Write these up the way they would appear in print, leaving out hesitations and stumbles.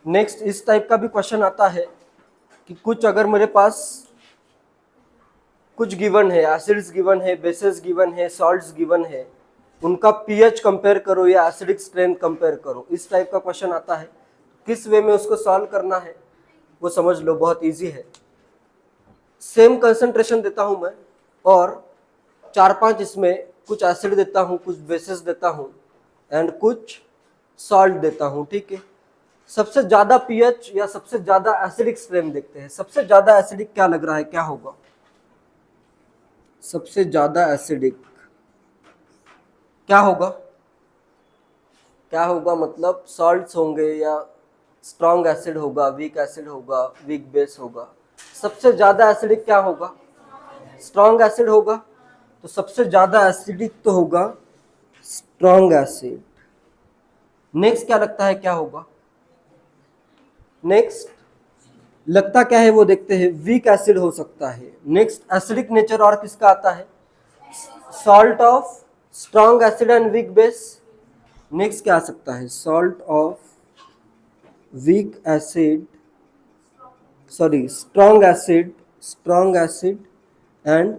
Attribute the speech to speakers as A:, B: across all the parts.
A: Next इस type का भी क्वेश्चन आता है कि कुछ अगर मेरे पास कुछ गिवन है, एसिड्स गिवन है, बेसेस गिवन है, सॉल्ट्स गिवन है, उनका पीएच कंपेयर करो या एसिडिक स्ट्रेंथ कंपेयर करो, इस टाइप का क्वेश्चन आता है। किस वे में उसको सॉल्व करना है वो समझ लो, बहुत इजी है। सेम कंसंट्रेशन देता हूं मैं और 4-5 इसमें कुछ एसिड देता हूं, कुछ बेसेस देता हूं एंड कुछ सॉल्ट देता हूं, ठीक है। सबसे ज्यादा पीएच या सबसे ज्यादा एसिडिक स्ट्रेंथ देखते हैं। सबसे ज्यादा एसिडिक क्या लग रहा है, क्या होगा? सबसे ज्यादा एसिडिक क्या होगा? क्या होगा मतलब सॉल्ट्स होंगे या स्ट्रॉन्ग एसिड होगा, वीक एसिड होगा, वीक बेस होगा? सबसे ज्यादा एसिडिक क्या होगा? स्ट्रॉन्ग एसिड होगा। तो सबसे ज्यादा एसिडिक तो होगा स्ट्रॉन्ग एसिड। नेक्स्ट क्या लगता है क्या होगा? नेक्स्ट लगता क्या है वो देखते हैं, वीक एसिड हो सकता है। नेक्स्ट एसिडिक नेचर और किसका आता है? Salt of strong acid and weak base. Next क्या आ सकता है? Salt of weak acid, sorry strong acid and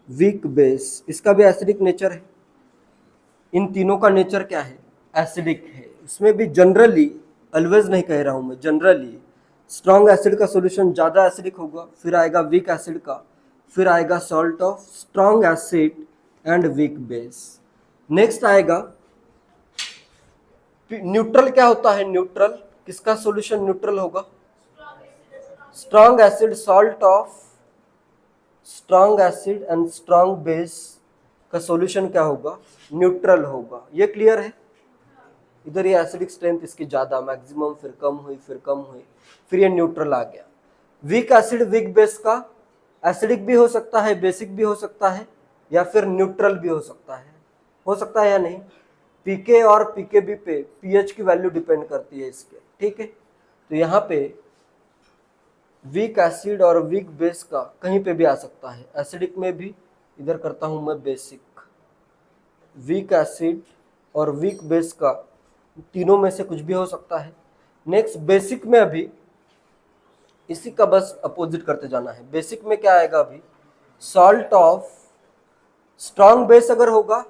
A: weak base, इसका भी एसिडिक नेचर है। इन तीनों का नेचर क्या है? एसिडिक है। इसमें भी जनरली, ऑलवेज नहीं कह रहा हूं मैं, जनरली स्ट्रॉन्ग एसिड का सॉल्यूशन ज्यादा एसिडिक होगा, फिर आएगा वीक एसिड का, फिर आएगा salt of strong acid and weak base. Next आएगा न्यूट्रल। क्या होता है न्यूट्रल? किसका सॉल्यूशन न्यूट्रल होगा? Strong acid, salt of strong acid and strong base का सॉल्यूशन क्या होगा? न्यूट्रल होगा। ये क्लियर है? इधर ये एसिडिक स्ट्रेंथ इसकी ज्यादा, मैक्सिमम, फिर कम हुई, फिर कम हुई, फिर ये न्यूट्रल आ गया। वीक एसिड वीक बेस का एसिडिक भी हो सकता है, बेसिक भी हो सकता है, या फिर न्यूट्रल भी हो सकता है या नहीं? पीके और पीकेबी पे पीएच की वैल्यू डिपेंड करती है इसके, ठीक है। तो यहाँ पे वीक एसिड और वीक बेस का कहीं पे भी आ सकता है, एसिडिक में भी, इधर करता हूं मैं बेसिक। वीक एसिड और वीक बेस का तीनों में से कुछ भी हो सकता है। नेक्स्ट बेसिक में अभी इसी का बस अपोजिट करते जाना है। बेसिक में क्या आएगा अभी? सॉल्ट ऑफ स्ट्रॉन्ग बेस अगर होगा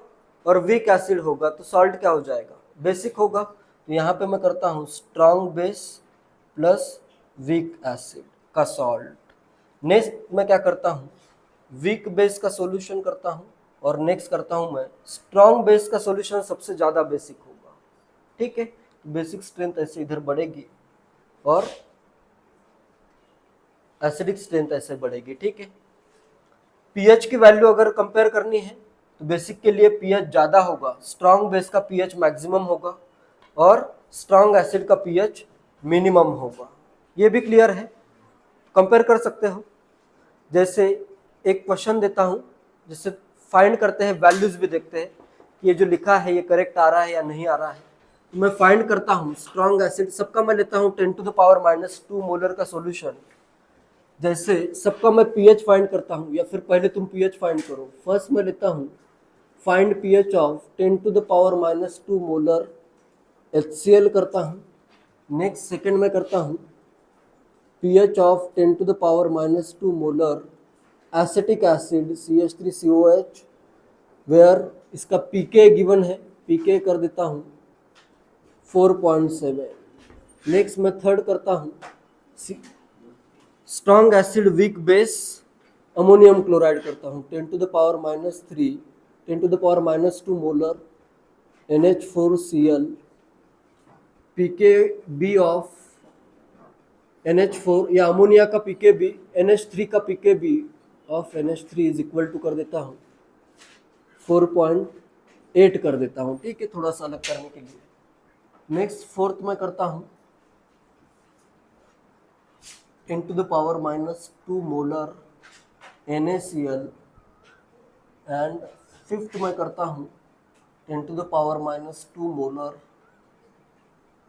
A: और वीक एसिड होगा तो सॉल्ट क्या हो जाएगा? बेसिक होगा। तो यहाँ पे मैं करता हूँ strong base plus week acid का सॉल्ट। नेक्स्ट मैं क्या करता हूँ? वीक बेस का सॉल्यूशन करता हूँ और नेक्स्ट करता हूँ मैं स्ट्रॉन्ग बेस का सॉल्यूशन, सबसे ज़्यादा बेसिक होगा, ठीक है। बेसिक स्ट्रेंथ ऐसे इधर बढ़ेगी और एसिडिक स्ट्रेंथ ऐसे बढ़ेगी, ठीक है। पीएच की वैल्यू अगर कंपेयर करनी है तो बेसिक के लिए पीएच ज़्यादा होगा, स्ट्रॉन्ग बेस का पीएच मैक्सिमम होगा और स्ट्रॉन्ग एसिड का पीएच मिनिमम होगा। ये भी क्लियर है? कंपेयर कर सकते हो। जैसे एक क्वेश्चन देता हूँ जिससे फाइंड करते हैं, वैल्यूज भी देखते हैं कि ये जो लिखा है ये करेक्ट आ रहा है या नहीं आ रहा है। तो मैं फाइंड करता हूँ स्ट्रॉन्ग एसिड, सबका मैं लेता हूँ 10⁻⁻2 मोलर का सॉल्यूशन। जैसे सबका मैं पीएच फाइंड करता हूँ, या फिर पहले तुम पीएच फाइंड करो। फर्स्ट मैं लेता हूँ find pH of 10⁻⁻2 molar HCl करता हूँ। नेक्स्ट सेकंड में करता हूँ pH of 10⁻⁻2 molar acetic acid CH3COH, where इसका pK गिवन है, pK कर देता हूँ 4.7। नेक्स्ट मैं थर्ड करता हूँ strong acid weak base ammonium chloride करता हूँ 10⁻⁻2 molar NH4Cl, pKb of NH4 या अमोनिया का pKb, NH3 का pKb of NH3 is equal to कर देता हूँ 4.8 कर देता हूँ, ठीक है, थोड़ा सा अलग करने के लिए। नेक्स्ट फोर्थ में करता हूँ 10⁻⁻2 मोलर NaCl एंड फिफ्थ में करता हूँ 10⁻⁻2 मोलर,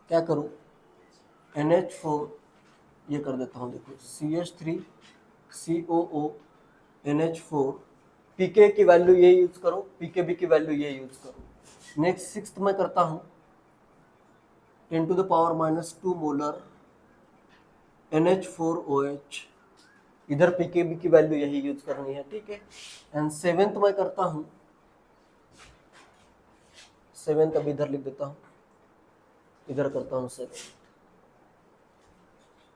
A: क्या करूँ, NH4, ये कर देता हूँ, देखो CH3COO NH4, pK की वैल्यू ये यूज करो, pKb की वैल्यू ये यूज करो। नेक्स्ट सिक्स्थ में करता हूँ 10⁻⁻2 मोलर NH4OH, इधर पीकेबी की वैल्यू यही यूज करनी है, ठीक है। एंड सेवेंथ मैं करता हूं, सेवेंथ अभी इधर लिख देता हूं, इधर करता हूं seventh,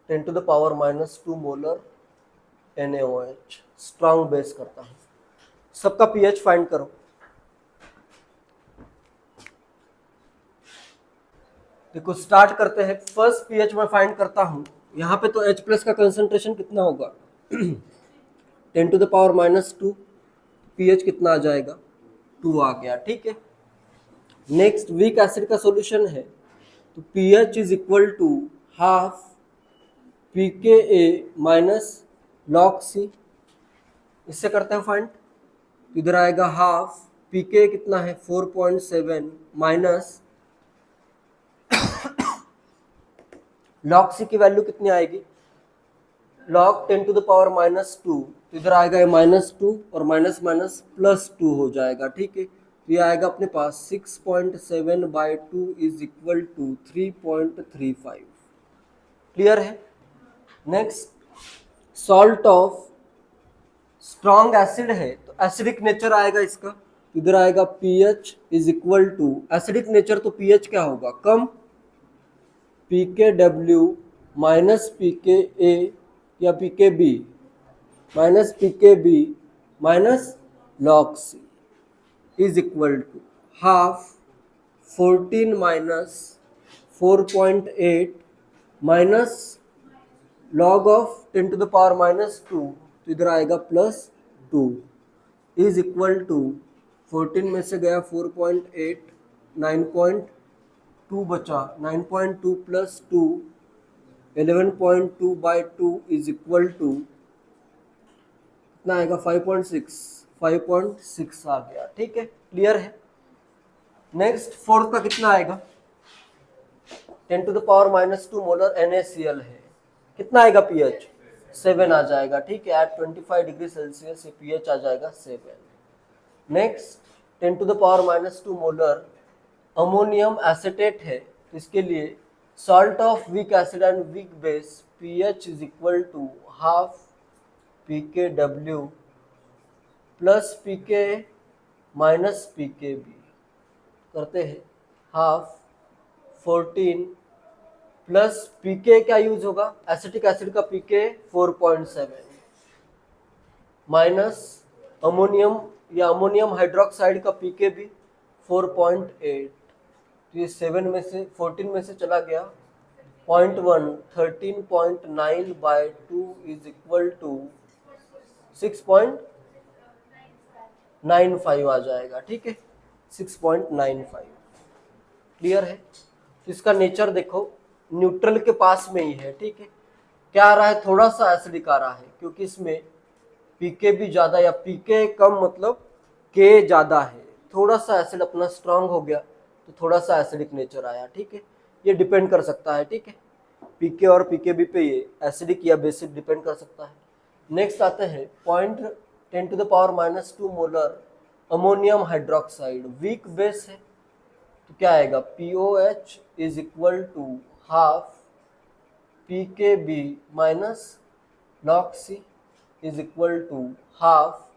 A: 10⁻⁻2 molar NaOH, strong base करता हूं। सबका पीएच फाइंड करो। देखो स्टार्ट करते हैं। फर्स्ट पीएच मैं फाइंड करता हूं। यहाँ पे तो H+ का कंसंट्रेशन कितना होगा 10⁻⁻2, पीएच कितना आ जाएगा 2 आ गया, ठीक है। नेक्स्ट वीक एसिड का सॉल्यूशन है, तो pH is equal to half pKa minus log C। इससे करते हैं फाइंड, इधर आएगा हाफ pK कितना है 4.7 माइनस log C की वैल्यू कितनी आएगी log 10⁻⁻2, इधर आएगा -2 और माइनस माइनस +2 हो जाएगा, ठीक है। तो ये आएगा अपने पास 6.7/2 इज इक्वल टू 3.35। क्लियर है। Next salt of strong acid है, तो एसिडिक नेचर आएगा इसका, इधर आएगा pH is equal to, acidic nature तो pH क्या होगा कम, pKw माइनस pKa या pKb minus pKb minus log C is equal to half 14 minus 4.8 minus log of 10⁻⁻2, तो इधर आएगा +2 इज इक्वल टू 14 में से गया 4.8, 9.2 बचा, 9.2 + 2 11.2/2 इज इक्वल टू कितना आएगा 5.6 आ गया, ठीक है। क्लियर है। नेक्स्ट फोर्थ का कितना आएगा 10⁻⁻2 मोलर NaCl है, कितना आएगा pH 7 आ जाएगा, ठीक है। एट 25 डिग्री सेल्सियस ये pH आ जाएगा 7। नेक्स्ट 10⁻⁻2 मोलर अमोनियम एसिटेट है, तो इसके लिए salt of weak acid and weak base pH is equal to half pKw plus pK minus pKb, करते हैं हाफ 14 प्लस pK क्या यूज होगा एसिटिक एसिड का pK 4.7 माइनस अमोनियम या अमोनियम हाइड्रोक्साइड का pKb 4.8, तो ये 7 में से 14 में से चला गया 0.1, 13.9/2 इज इक्वल टू 6.95 आ जाएगा, ठीक है 6.95। क्लियर है। तो इसका नेचर देखो न्यूट्रल के पास में ही है, ठीक है। क्या आ रहा है थोड़ा सा एसिडिक आ रहा है, क्योंकि इसमें पीके भी ज्यादा या पीके कम मतलब के ज्यादा है, थोड़ा सा एसिड अपना स्ट्रांग हो गया तो थोड़ा सा एसिडिक नेचर आया, ठीक है। ये डिपेंड कर सकता है, ठीक है, पीके और पीकेबी पे ये एसिडिक या बेसिक डिपेंड कर सकता है। नेक्स्ट आते हैं 0.10⁻⁻2 molar ammonium hydroxide weak base है, तो क्या आएगा POH is equal to half PKB minus log C is equal to half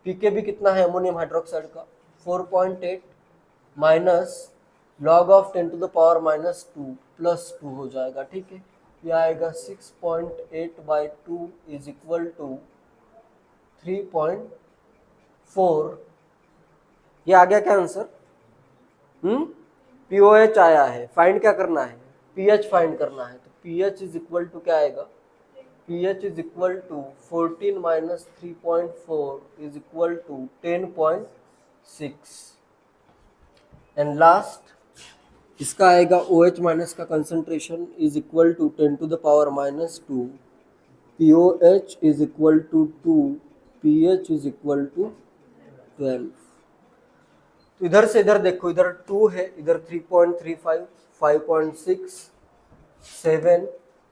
A: PKB कितना है अमोनियम हाइड्रोक्साइड का 4.8 माइनस log ऑफ 10⁻⁻2 प्लस 2 हो जाएगा, ठीक है। ये आएगा 6.8/2 इज इक्वल टू 3.4। ये आ गया क्या आंसर। POH आया है, फाइंड क्या करना है pH फाइंड करना है, तो pH इज इक्वल टू क्या आएगा pH is equal to 14 minus 3.4 is equal to 10.6। And last इसका आएगा OH माइनस का concentration is equal to 10⁻⁻2, POH is equal to 2, pH is equal to 12। तो इधर से इधर देखो, इधर 2 है, इधर 3.35, 5.6, 7।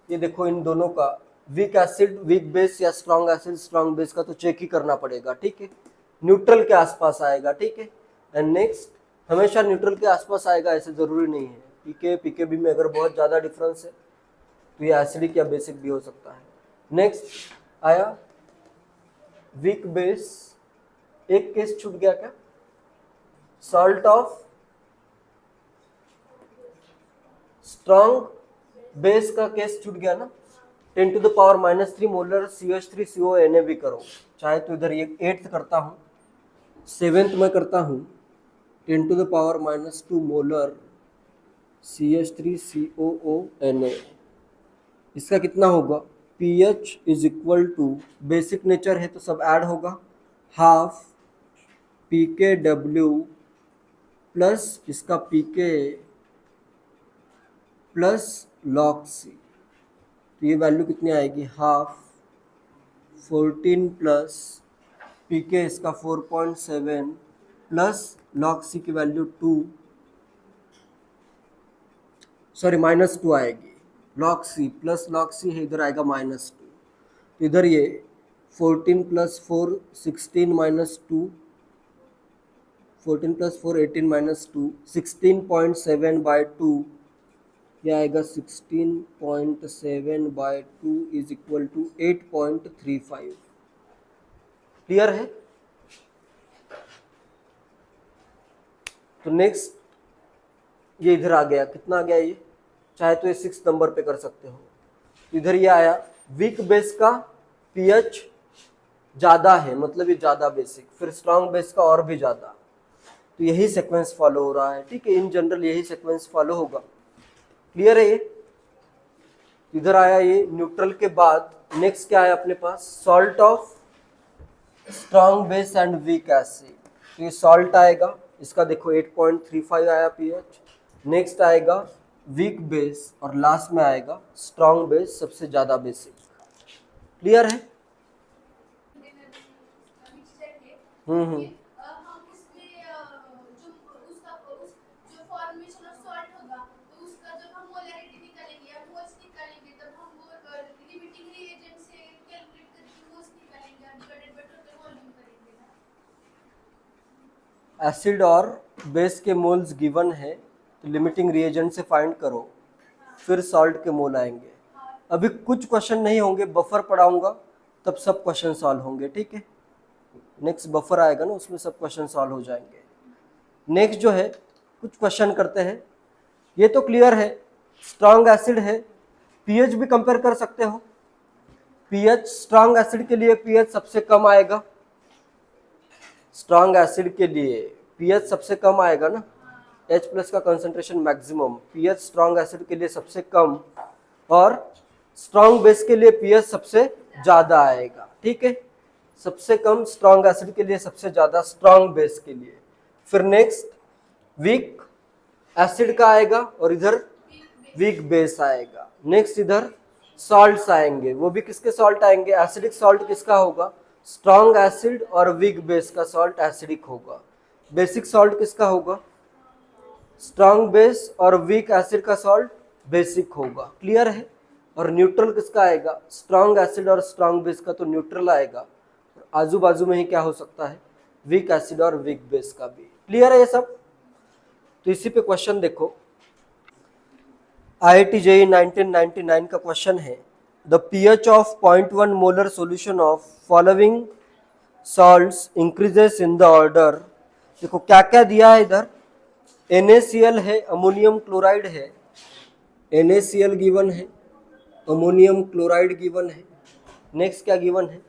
A: ये देखो इन दोनों का वीक एसिड वीक बेस या स्ट्रॉन्ग एसिड स्ट्रॉन्ग बेस का तो चेक ही करना पड़ेगा, ठीक है। न्यूट्रल के आसपास आएगा, ठीक है। एंड नेक्स्ट हमेशा न्यूट्रल के आसपास आएगा ऐसे जरूरी नहीं है, पीके पीकेबी में अगर बहुत ज़्यादा डिफरेंस है तो ये एसिडिक या बेसिक भी हो सकता है। नेक्स्ट आया वीक बेस, एक केस छूट गया क्या, सॉल्ट ऑफ स्ट्रॉन्ग बेस का केस छूट गया ना, 10⁻³ मोलर CH3CONA करो, चाहे तो इधर ये 8th करता हूँ, 7th में करता हूँ 10⁻² मोलर CH3COONA, इसका कितना होगा, pH is equal to, basic nature है तो सब ऐड होगा, हाफ pKw प्लस इसका pK प्लस log C, तो ये वैल्यू कितनी आएगी, हाफ 14 प्लस pK इसका 4.7 प्लस log C की वैल्यू 2, सॉरी -2 आएगी, log C plus log C है, इधर आएगा -2, तो इधर ये 14 प्लस 4 16 -2, 14 प्लस 4 18 -2, 16.7/2, यह आएगा 16.7/2 इज इक्वल टू 8.35। क्लियर है। तो नेक्स्ट ये इधर आ गया, कितना आ गया ये, चाहे तो ये 6 नंबर पे कर सकते हो, इधर ये आया वीक बेस का pH ज्यादा है, मतलब ये ज्यादा बेसिक, फिर स्ट्रॉन्ग बेस का और भी ज्यादा, तो यही सीक्वेंस फॉलो हो रहा है, ठीक है, इन जनरल यही सीक्वेंस फॉलो होगा। क्लियर है ये। इधर आया ये न्यूट्रल के बाद नेक्स्ट क्या है अपने पास, salt of strong base and weak acid, तो ये सॉल्ट आएगा, इसका देखो 8.35 आया pH, नेक्स्ट आएगा वीक बेस और लास्ट में आएगा स्ट्रॉन्ग बेस, सबसे ज्यादा बेसिक। क्लियर है। एसिड और बेस के मोल्स गिवन है, तो लिमिटिंग रिएजेंट से फाइंड करो, फिर सॉल्ट के मोल आएंगे। अभी कुछ क्वेश्चन नहीं होंगे, बफर पढ़ाऊंगा तब सब क्वेश्चन सॉल्व होंगे, ठीक है, नेक्स्ट बफर आएगा ना, उसमें सब क्वेश्चन सॉल्व हो जाएंगे। नेक्स्ट जो है कुछ क्वेश्चन करते हैं, ये तो क्लियर है, स्ट्रॉन्ग एसिड है, पीएच भी कंपेयर कर सकते हो, पीएच स्ट्रॉन्ग एसिड के लिए पीएच सबसे कम आएगा, स्ट्रॉन्ग एसिड के लिए पीएच सबसे कम आएगा ना, H+ का concentration maximum, pH strong acid के लिए सबसे कम, और स्ट्रॉन्ग बेस के लिए पीएच सबसे ज्यादा आएगा, ठीक है, सबसे कम स्ट्रॉन्ग एसिड के लिए, सबसे ज्यादा स्ट्रॉन्ग बेस के लिए। फिर नेक्स्ट वीक एसिड का आएगा और इधर वीक बेस आएगा। नेक्स्ट इधर सॉल्ट्स आएंगे, वो भी किसके सॉल्ट आएंगे, एसिडिक सॉल्ट किसका होगा, स्ट्रॉन्ग एसिड और वीक बेस का सॉल्ट एसिडिक होगा। बेसिक सॉल्ट किसका होगा, स्ट्रॉन्ग बेस और वीक एसिड का सॉल्ट बेसिक होगा। क्लियर है। और न्यूट्रल किसका आएगा, स्ट्रॉन्ग एसिड और स्ट्रॉन्ग बेस का तो न्यूट्रल आएगा, आजू बाजू में ही क्या हो सकता है, वीक एसिड और वीक बेस का भी। क्लियर है ये सब। तो इसी पे क्वेश्चन देखो, IIT JEE 1999 का क्वेश्चन है, the pH of 0.1 molar solution of following salts increases in the order. देखो क्या क्या दिया है इधर, NaCl है, अमोनियम क्लोराइड है, NaCl गिवन है, अमोनियम क्लोराइड गिवन है, नेक्स्ट क्या गिवन है,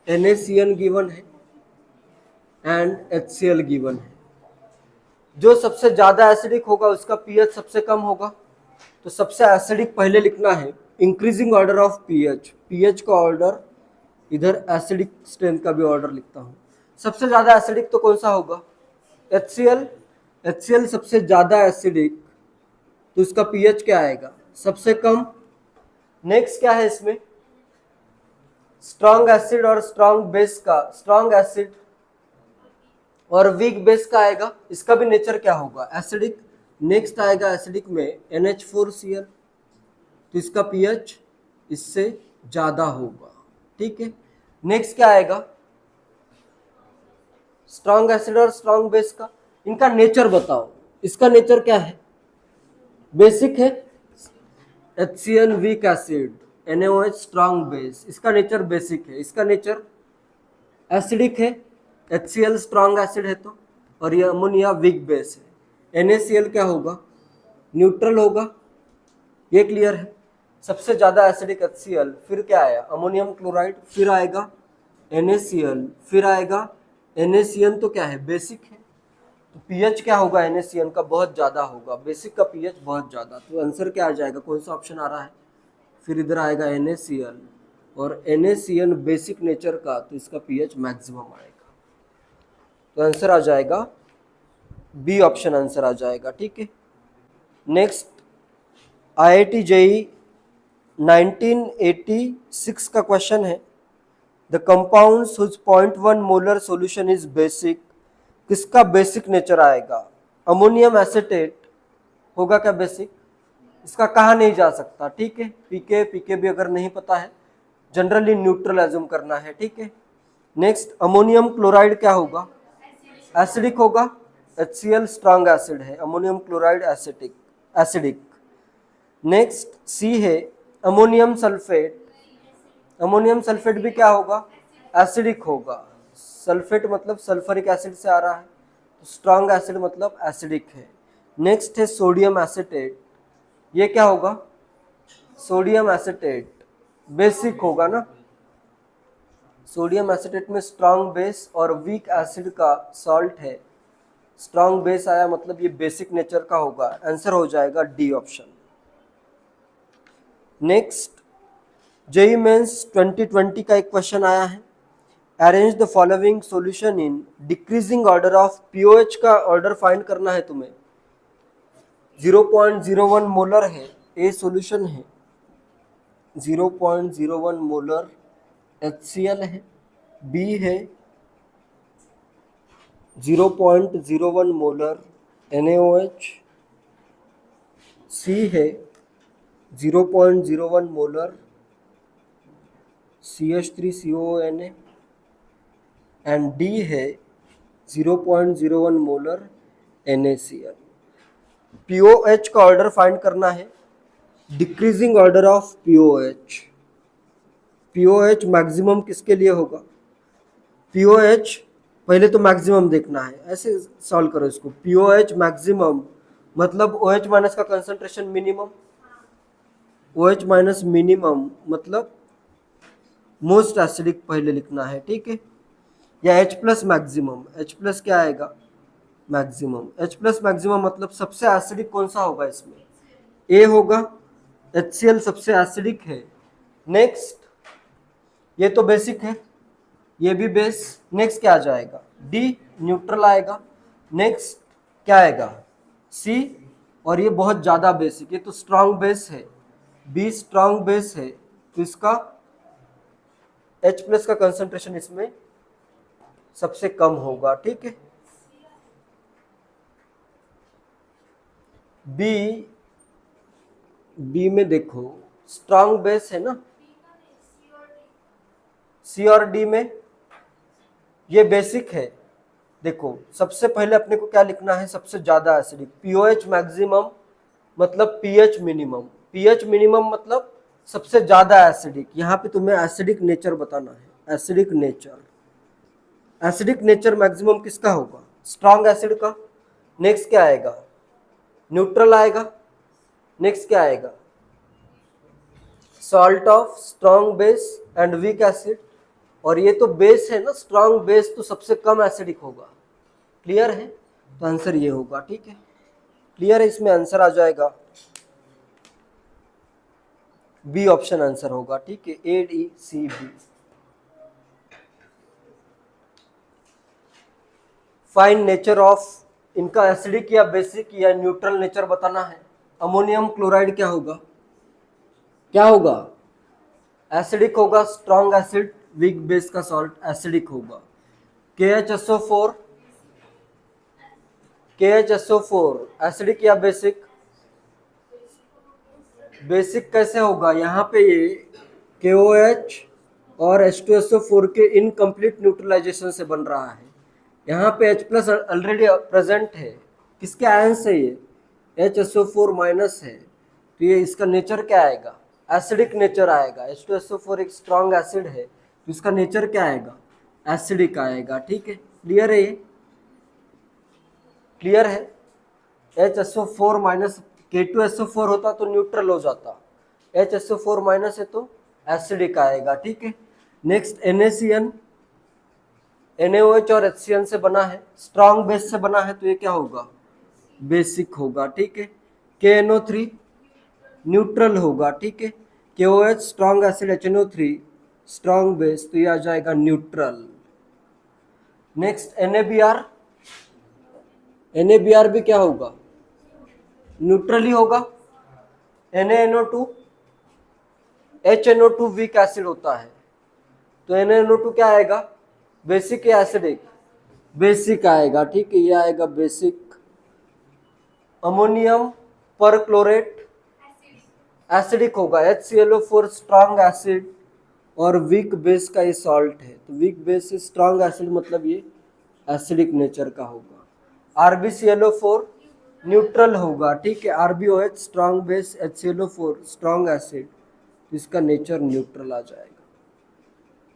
A: NaCN गिवन है एंड HCl गिवन है। जो सबसे ज्यादा एसिडिक होगा उसका pH सबसे कम होगा, तो सबसे एसिडिक पहले लिखना है, इंक्रीजिंग ऑर्डर ऑफ pH का ऑर्डर, इधर एसिडिक स्ट्रेंथ का भी ऑर्डर लिखता हूँ। सबसे ज्यादा एसिडिक तो कौन सा होगा, HCl सबसे ज्यादा एसिडिक, तो इसका pH क्या आएगा, सबसे कम। नेक्स्ट क्या है इसमें, स्ट्रॉन्ग एसिड और स्ट्रॉन्ग बेस का, स्ट्रॉन्ग एसिड और वीक बेस का आएगा, इसका भी नेचर क्या होगा, एसिडिक। नेक्स्ट आएगा एसिडिक में NH4Cl, तो इसका pH इससे ज्यादा होगा, ठीक है। नेक्स्ट क्या आएगा, स्ट्रॉन्ग एसिड और स्ट्रॉन्ग बेस का, इनका नेचर बताओ, इसका नेचर क्या है, बेसिक है, HCl weak acid, NaOH strong base, इसका नेचर बेसिक है, इसका नेचर एसिडिक है, HCl स्ट्रॉन्ग एसिड है तो, और ये अमोनिया वीक बेस है। NaCl क्या होगा, न्यूट्रल होगा, ये क्लियर है। सबसे ज्यादा एसिडिक HCl, फिर क्या आया अमोनियम क्लोराइड, फिर आएगा NaCl, फिर आएगा NaCN, तो क्या है बेसिक है, तो पीएच क्या होगा NaCN का बहुत ज्यादा होगा, बेसिक का पीएच बहुत ज्यादा, तो आंसर क्या आ जाएगा, कौन सा ऑप्शन आ रहा है, फिर इधर आएगा NaCl, और NaCN बेसिक नेचर का, तो इसका पीएच मैक्सिमम आएगा, तो आंसर आ जाएगा बी ऑप्शन आंसर आ जाएगा। ठीक है, नेक्स्ट IIT JEE 1986 का क्वेश्चन है, the compounds whose 0.1 molar solution is basic, किसका बेसिक नेचर आएगा, अमोनियम एसिटेट होगा क्या बेसिक, इसका कहा नहीं जा सकता। ठीक है, पीके भी अगर नहीं पता है जनरली न्यूट्रल एज्यूम करना है। ठीक है, नेक्स्ट अमोनियम क्लोराइड क्या होगा, एसिडिक होगा, HCl स्ट्रॉन्ग एसिड है, अमोनियम क्लोराइड एसिडिक। नेक्स्ट सी है अमोनियम सल्फेट, अमोनियम सल्फेट भी क्या होगा, एसिडिक होगा, सल्फेट मतलब सल्फरिक एसिड से आ रहा है, तो स्ट्रॉन्ग एसिड मतलब एसिडिक है। नेक्स्ट है सोडियम एसिटेट, ये क्या होगा, सोडियम एसिटेट बेसिक होगा ना, सोडियम एसिटेट में स्ट्रॉन्ग बेस और वीक एसिड का सॉल्ट है, स्ट्रॉन्ग बेस आया मतलब ये बेसिक नेचर का होगा, आंसर हो जाएगा D option. Next JEE mains 2020 का एक क्वेश्चन आया है, arrange the following solution in decreasing order of, pOH का ऑर्डर फाइंड करना है तुम्हें, 0.01 मोलर है, ए सॉल्यूशन है, 0.01 मोलर HCl है, बी है 0.01 मोलर NaOH, सी है 0.01 मोलर CH3COONA, एंड डी है 0.01 मोलर NaCl। पीओएच का ऑर्डर फाइंड करना है, decreasing order of pOH, pOH maximum किसके लिए होगा, पीओएच पहले तो मैक्सिमम देखना है, ऐसे सॉल्व करो इसको, पीओएच मैक्सिमम मतलब OH माइनस का concentration minimum, OH minus minimum मतलब मोस्ट एसिडिक पहले लिखना है। ठीक है, या H plus maximum, H plus क्या आएगा मैक्सिमम, H प्लस मैक्सिमम मतलब सबसे एसिडिक कौन सा होगा इसमें, ए होगा, HCl सबसे एसिडिक है। नेक्स्ट ये तो बेसिक है, ये भी बेस, नेक्स्ट क्या आ जाएगा, डी न्यूट्रल आएगा, नेक्स्ट क्या आएगा सी, और ये बहुत ज्यादा बेसिक, ये तो स्ट्रॉन्ग बेस है, बी स्ट्रॉन्ग बेस है, तो इसका H प्लस का कंसंट्रेशन इसमें सबसे कम होगा। ठीक है, बी में देखो स्ट्रॉन्ग बेस है ना, सी और डी में ये बेसिक है। देखो सबसे पहले अपने को क्या लिखना है, सबसे ज्यादा एसिडिक, पीओएच मैक्सिमम मतलब पीएच मिनिमम, पीएच मिनिमम मतलब सबसे ज्यादा एसिडिक, यहाँ पे तुम्हें एसिडिक नेचर बताना है, acidic nature, acidic nature maximum किसका होगा, स्ट्रॉन्ग एसिड का। नेक्स्ट क्या आएगा, न्यूट्रल आएगा, नेक्स्ट क्या आएगा, salt of strong base and weak acid, और ये तो बेस है ना, स्ट्रॉन्ग बेस तो सबसे कम एसिडिक होगा। क्लियर है, तो आंसर ये होगा। ठीक है, क्लियर है, इसमें आंसर आ जाएगा बी ऑप्शन आंसर होगा। ठीक है, ADCB। फाइंड नेचर ऑफ, इनका एसिडिक या बेसिक या न्यूट्रल नेचर बताना है। अमोनियम क्लोराइड क्या होगा, क्या होगा, एसिडिक होगा, स्ट्रॉन्ग एसिड, वीक बेस का सॉल्ट एसिडिक होगा। KHSO4, KHSO4 एसिडिक या बेसिक, बेसिक कैसे होगा, यहाँ पे ये KOH और H2SO4 के इनकम्प्लीट न्यूट्रलाइजेशन से बन रहा है, यहाँ पे H प्लस ऑलरेडी प्रेजेंट है, किसके आयन से, ये HSO4 माइनस है, तो ये इसका नेचर क्या आएगा, एसिडिक नेचर आएगा। H2SO4 एक स्ट्रॉन्ग एसिड है तो इसका नेचर क्या आएगा, एसिडिक आएगा। ठीक है, क्लियर है ये, क्लियर है। HSO4 माइनस K2SO4 होता तो न्यूट्रल हो जाता, HSO4 माइनस है तो एसिडिक आएगा। ठीक है, नेक्स्ट NaCN, NaOH और HCN से बना है, स्ट्रॉन्ग बेस से बना है तो ये क्या होगा, बेसिक होगा। ठीक है, KNO3 न्यूट्रल होगा। ठीक है, KOH strong acid, HNO3 strong base, तो ये आ जाएगा न्यूट्रल। नेक्स्ट NaBr, NaBr भी क्या होगा, न्यूट्रल ही होगा। NaNO2, HNO2 वीक एसिड होता है तो NaNO2 क्या आएगा, बेसिक या एसिडिक, बेसिक आएगा। ठीक है, ये आएगा बेसिक। अमोनियम पर क्लोरेट एसिडिक होगा, HClO4 स्ट्रॉन्ग एसिड और वीक बेस का ये सॉल्ट है, तो वीक बेस से स्ट्रॉन्ग एसिड मतलब ये एसिडिक नेचर का होगा। RbClO4 न्यूट्रल होगा। ठीक है, RbOH strong base, HClO4 strong acid, इसका नेचर न्यूट्रल आ जाएगा।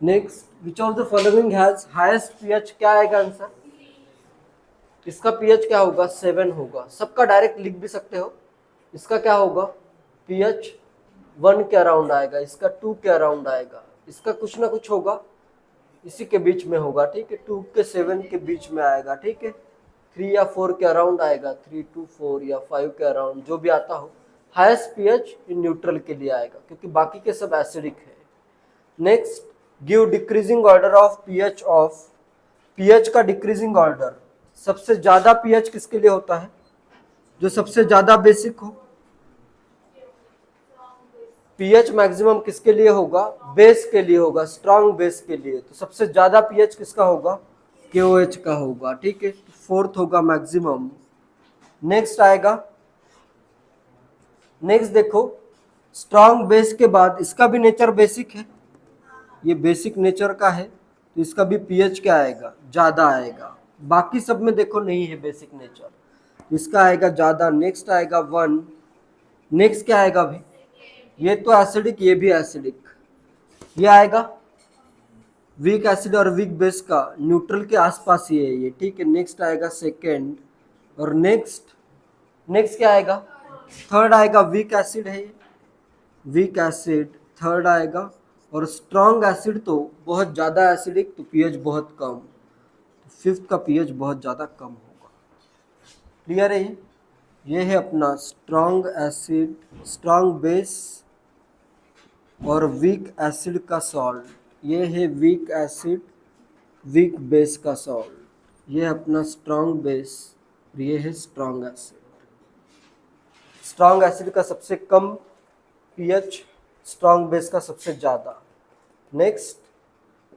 A: Next, which of the following has highest pH, क्या आएगा आंसर, इसका पीएच क्या होगा, 7 होगा। सबका डायरेक्ट लिख भी सकते हो, इसका क्या होगा, पीएच 1 के अराउंड आएगा, इसका 2 के अराउंड आएगा, इसका कुछ ना कुछ होगा, इसी के बीच में होगा। ठीक है, 2 के 7 के बीच में आएगा। ठीक है, 3 या 4 के अराउंड आएगा, 3 to 4 या 5 के अराउंड, जो भी आता हो। हाईएस्ट पीएच इन न्यूट्रल के लिए आएगा क्योंकि बाकी के सब एसिडिक है। Next, give decreasing order of pH of, pH का डिक्रीजिंग ऑर्डर, सबसे ज्यादा पीएच किसके लिए होता है, जो सबसे ज्यादा बेसिक हो। पीएच मैक्सिमम किसके लिए होगा, बेस के लिए होगा, स्ट्रॉन्ग बेस के लिए, तो सबसे ज्यादा पीएच किसका होगा, KOH का होगा। ठीक है, 4th होगा मैक्सिमम। नेक्स्ट आएगा, नेक्स्ट देखो, स्ट्रॉन्ग बेस के बाद इसका भी नेचर बेसिक है, ये बेसिक नेचर का है तो इसका भी पीएच क्या आएगा, ज्यादा आएगा। बाकी सब में देखो नहीं है बेसिक नेचर, इसका आएगा ज्यादा। नेक्स्ट आएगा 1। नेक्स्ट क्या आएगा भाई, ये तो एसिडिक, ये भी एसिडिक, ये आएगा वीक एसिड और वीक बेस का न्यूट्रल के आसपास ही है ये। ठीक है, नेक्स्ट आएगा 2nd, और नेक्स्ट क्या आएगा, 3rd आएगा, वीक एसिड है ये, वीक एसिड 3rd आएगा। और स्ट्रॉन्ग एसिड तो बहुत ज़्यादा एसिडिक तो पीएच बहुत कम, तो 5th का पीएच बहुत ज़्यादा कम होगा। क्लियर है ये है अपना स्ट्रॉन्ग एसिड, स्ट्रॉन्ग बेस और वीक एसिड का सॉल्ट, ये है वीक एसिड वीक बेस का सॉल्ट, ये है अपना स्ट्रॉन्ग बेस, ये है स्ट्रॉन्ग एसिड। स्ट्रॉन्ग एसिड का सबसे कम पीएच, स्ट्रॉन्ग बेस का सबसे ज़्यादा। नेक्स्ट,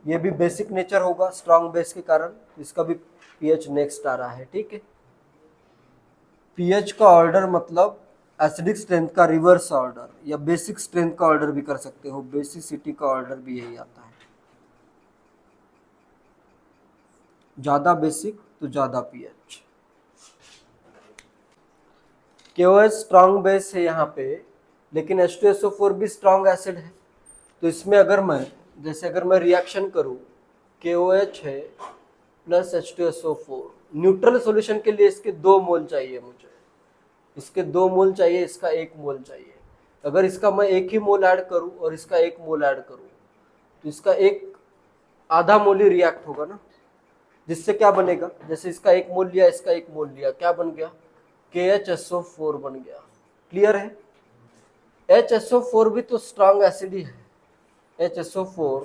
A: ये भी बेसिक नेचर होगा स्ट्रॉन्ग बेस के कारण, इसका भी पीएच नेक्स्ट आ रहा है। ठीक है, पीएच का ऑर्डर मतलब एसिडिक स्ट्रेंथ का रिवर्स ऑर्डर या बेसिक स्ट्रेंथ का ऑर्डर भी कर सकते हो, बेसिसिटी का ऑर्डर भी यही आता है, ज़्यादा बेसिक तो ज़्यादा पीएच। KOH स्ट्रॉन्ग बेस है यहाँ पे, लेकिन H2SO4 भी स्ट्रॉन्ग एसिड है, तो इसमें अगर मैं रिएक्शन करूँ, KOH है प्लस H2SO4, न्यूट्रल सॉल्यूशन के लिए इसके 2 मोल चाहिए मुझे, इसके 2 मोल चाहिए, इसका 1 मोल चाहिए। अगर इसका मैं 1 ही मोल ऐड करूँ और इसका 1 मोल ऐड करूँ तो इसका आधा मोल ही रिएक्ट होगा ना, जिससे क्या बनेगा, जैसे इसका 1 मोल लिया, इसका 1 मोल लिया, क्या बन गया, KHSO4 बन गया। क्लियर है, HSO4 भी तो स्ट्रॉन्ग एसिड ही है, HSO4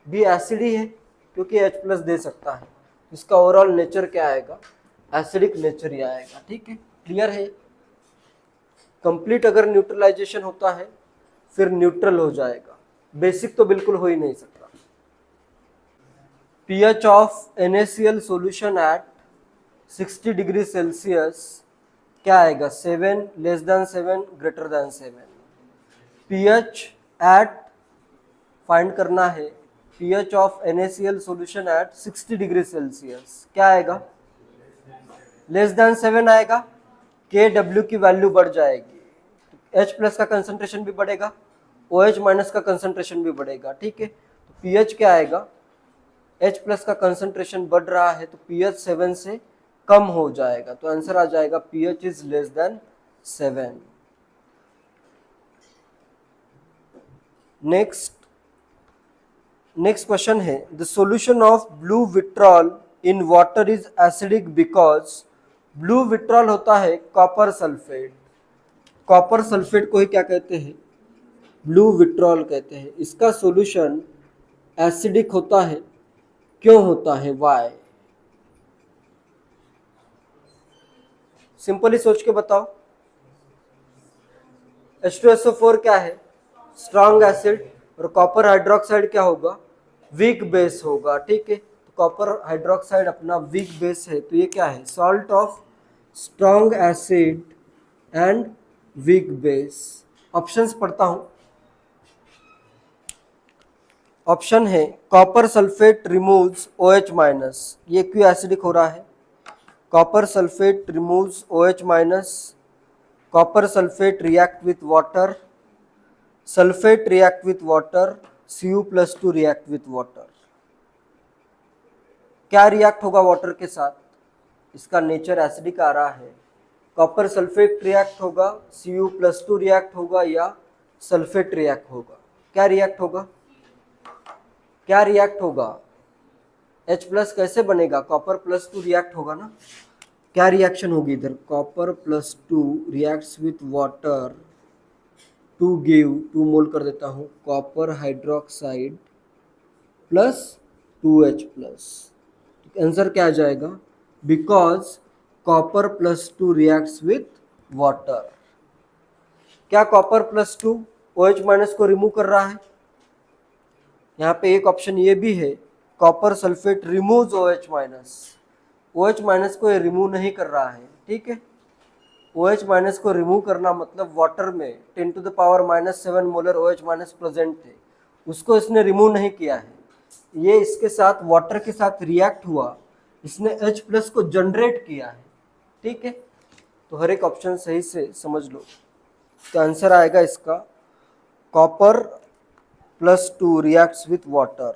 A: भी एसिड ही है क्योंकि H प्लस दे सकता है, इसका ओवरऑल नेचर क्या आएगा, एसिडिक नेचर ही आएगा। ठीक है, क्लियर है। कंप्लीट अगर न्यूट्रलाइजेशन होता है फिर न्यूट्रल हो जाएगा, बेसिक तो बिल्कुल हो ही नहीं सकता। pH of NaCl solution at 60 degree Celsius क्या आएगा, 7 less than 7 greater than 7। pH at find करना है, pH of NaCl solution at 60 degree Celsius क्या आएगा, लेस देन 7 आएगा, Kw की वैल्यू बढ़ जाएगी, H प्लस का कंसंट्रेशन भी बढ़ेगा, OH माइनस का कंसंट्रेशन भी बढ़ेगा, ठीक है। तो pH क्या आएगा, H प्लस का कंसंट्रेशन बढ़ रहा है तो pH 7 से कम हो जाएगा, तो आंसर आ जाएगा pH is less than 7। Next question है, the solution of blue vitriol in water is acidic because, blue vitriol होता है कॉपर सल्फेट, कॉपर सल्फेट को ही क्या कहते हैं, ब्लू विट्रॉल कहते हैं। इसका सॉल्यूशन एसिडिक होता है, क्यों होता है, वाई? सिंपली सोच के बताओ। H2SO4 क्या है, स्ट्रॉन्ग एसिड, और कॉपर हाइड्रोक्साइड क्या होगा, वीक बेस होगा, ठीक है। तो कॉपर हाइड्रोक्साइड अपना वीक बेस है, तो ये क्या है, salt of strong acid and weak base. Options पढ़ता हूं। ऑप्शन है copper sulphate removes OH minus, ये क्यों एसिडिक हो रहा है, copper sulphate removes OH minus, copper sulphate react with water, sulphate react with water, Cu+2 react with water. क्या react होगा वाटर के साथ, इसका नेचर एसिडिक आ रहा है, कॉपर सल्फेट रिएक्ट होगा, Cu+2 रिएक्ट होगा, या सल्फेट रिएक्ट होगा, क्या रिएक्ट होगा, क्या रिएक्ट होगा, H प्लस कैसे बनेगा, कॉपर +2 रिएक्ट होगा ना, क्या रिएक्शन होगी इधर, copper +2 reacts with water to give, 2 mole कर देता हूँ, copper hydroxide plus 2H plus. Answer क्या आ जाएगा, because copper +2 reacts with water. क्या कॉपर +2 OH माइनस को रिमूव कर रहा है, यहाँ पे एक ऑप्शन ये भी है, copper sulphate removes OH minus, OH minus को ये रिमूव नहीं कर रहा है, ठीक है। OH माइनस को रिमूव करना मतलब वाटर में 10⁻⁻7 मोलर OH माइनस प्रेजेंट थे, उसको इसने रिमूव नहीं किया है, ये इसके साथ वाटर के साथ रिएक्ट हुआ, इसने H प्लस को जनरेट किया है, ठीक है। तो हर एक ऑप्शन सही से समझ लो। तो आंसर आएगा इसका कॉपर +2 रिएक्ट्स विथ वाटर।